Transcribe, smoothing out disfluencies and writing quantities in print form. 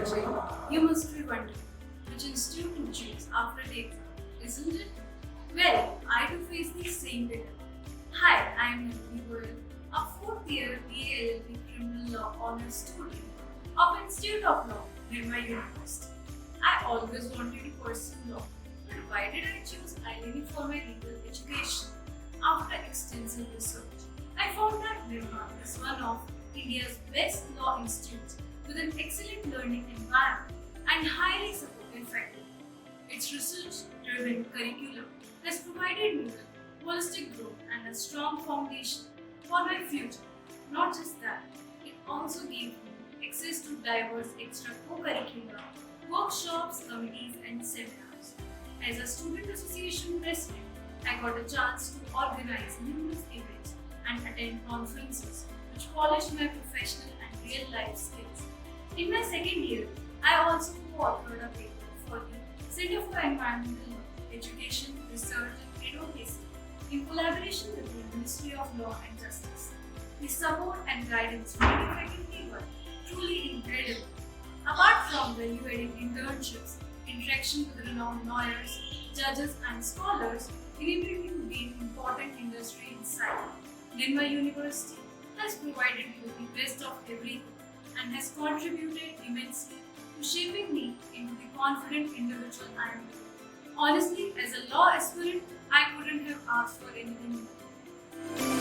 pedagogy, you must be wondering which institute to choose after the exam, isn't it? Well, I do face the same dilemma. Hi, I am Nirma, a fourth year BA LL.B criminal law honors student of Institute of Law, Nirma University. I always wanted to pursue law, but why did I choose ILNU for my legal education? After extensive research, I found that Nirma is one of India's best law institutes with an excellent learning environment and highly supportive faculty. Its research-driven curriculum has provided me with holistic growth and a strong foundation for my future. Not just that, it also gave me access to diverse extra-curricular workshops, committees, and seminars. As a student association president, I got a chance to organize numerous events and attend conferences which polished my professional and real-life skills. In my second year, I also co-authored a paper for the Center for Environmental Law, Education, Research and Advocacy in collaboration with the Ministry of Law and Justice. The support and guidance from the faculty were truly incredible. Apart from value-adding internships, interaction with renowned lawyers, judges and scholars enabled me to gain important industry insight. Nirma University has provided me with the best of everything and has contributed immensely to shaping me into the confident individual I am today. Honestly, as a law aspirant, I couldn't have asked for anything more.